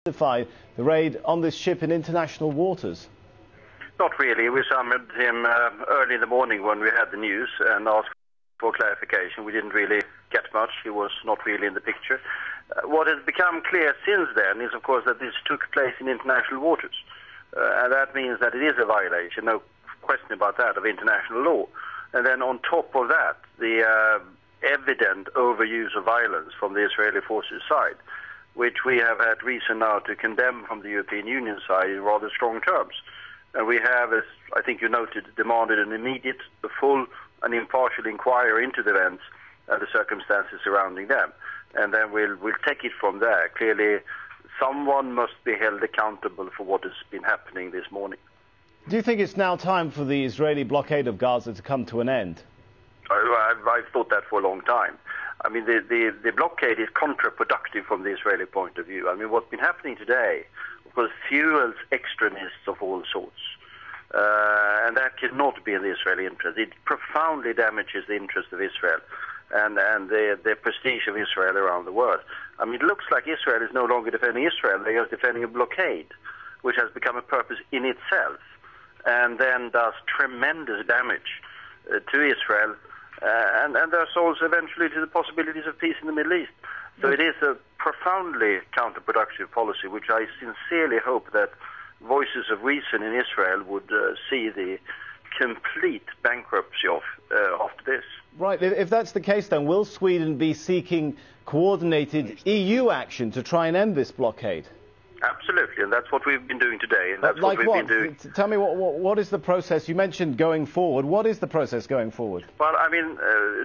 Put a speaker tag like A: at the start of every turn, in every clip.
A: justify the raid on this ship in international waters?
B: Not really. We summoned him early in the morning when we had the news and asked for clarification. We didn't really get much. He was not really in the picture. What has become clear since then is, of course, that this took place in international waters. And that means that it is a violation, no question about that, of international law. And then on top of that, the evident overuse of violence from the Israeli forces side, which we have had reason now to condemn from the European Union side in rather strong terms. And we have, as I think you noted, demanded an immediate, full and impartial inquiry into the events and the circumstances surrounding them. And then we'll take it from there. Clearly, someone must be held accountable for what has been happening this morning.
A: Do you think it's now time for the Israeli blockade of Gaza to come to an end?
B: I've thought that for a long time. I mean, the blockade is counterproductive from the Israeli point of view. I mean, what's been happening today, of course, fuels extremists of all sorts. And that cannot be in the Israeli interest. It profoundly damages the interest of Israel and the prestige of Israel around the world. I mean, it looks like Israel is no longer defending Israel. They are defending a blockade, which has become a purpose in itself, and then does tremendous damage to Israel, and their souls eventually to the possibilities of peace in the Middle East. So it is a profoundly counterproductive policy, which I sincerely hope that voices of reason in Israel would see the complete bankruptcy of after this.
A: Right. If that's the case, then will Sweden be seeking coordinated EU action to try and end this blockade?
B: Absolutely, and that's what we've been doing today. And that's
A: like
B: what we've been doing.
A: Tell me, what is the process? You mentioned going forward. What is the process going forward?
B: Well, I mean,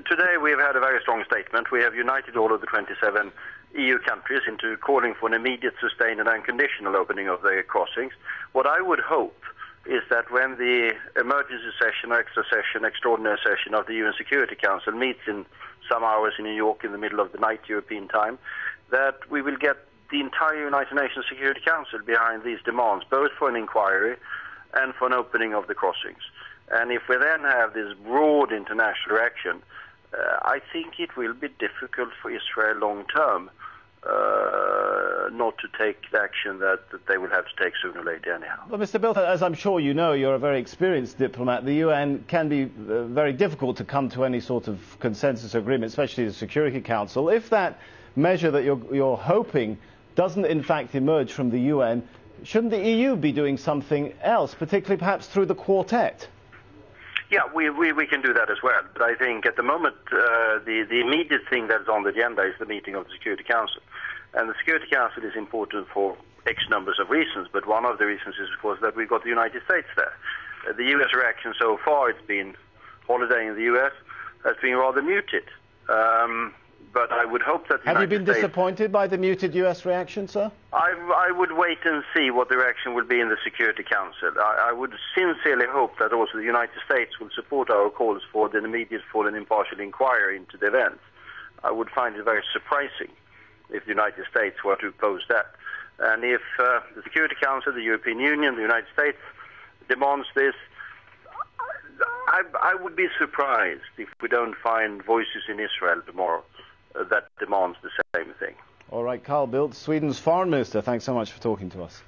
B: today we've had a very strong statement. We have united all of the 27 EU countries into calling for an immediate, sustained and unconditional opening of the crossings. What I would hope is that when the emergency session, or extra session, extraordinary session of the UN Security Council meets in some hours in New York in the middle of the night European time, that we will get the entire United Nations Security Council behind these demands, both for an inquiry and for an opening of the crossings. And if we then have this broad international reaction, I think it will be difficult for Israel long term not to take the action that they will have to take sooner or later anyhow.
A: Well, Mr. Bildt, as I'm sure you know, you're a very experienced diplomat. The UN can be very difficult to come to any sort of consensus agreement, especially the Security Council. If that measure that you're hoping doesn't in fact emerge from the UN, shouldn't the EU be doing something else, particularly perhaps through the quartet?
B: Yeah, we can do that as well. But I think at the moment the immediate thing that's on the agenda is the meeting of the Security Council. And the Security Council is important for X numbers of reasons, but one of the reasons is, of course, that we've got the United States there. The US reaction so far, it's been holiday in the US, has been rather muted. But I would hope that the
A: Have
B: United
A: you been
B: States,
A: disappointed by the muted US reaction, sir?
B: I would wait and see what the reaction will be in the Security Council. I would sincerely hope that also the United States will support our calls for an immediate, full and impartial inquiry into the events. I would find it very surprising if the United States were to oppose that. And if the Security Council, the European Union, the United States demands this, I would be surprised if we don't find voices in Israel tomorrow that demands the same thing.
A: All right, Carl Bildt, Sweden's Foreign Minister, thanks so much for talking to us.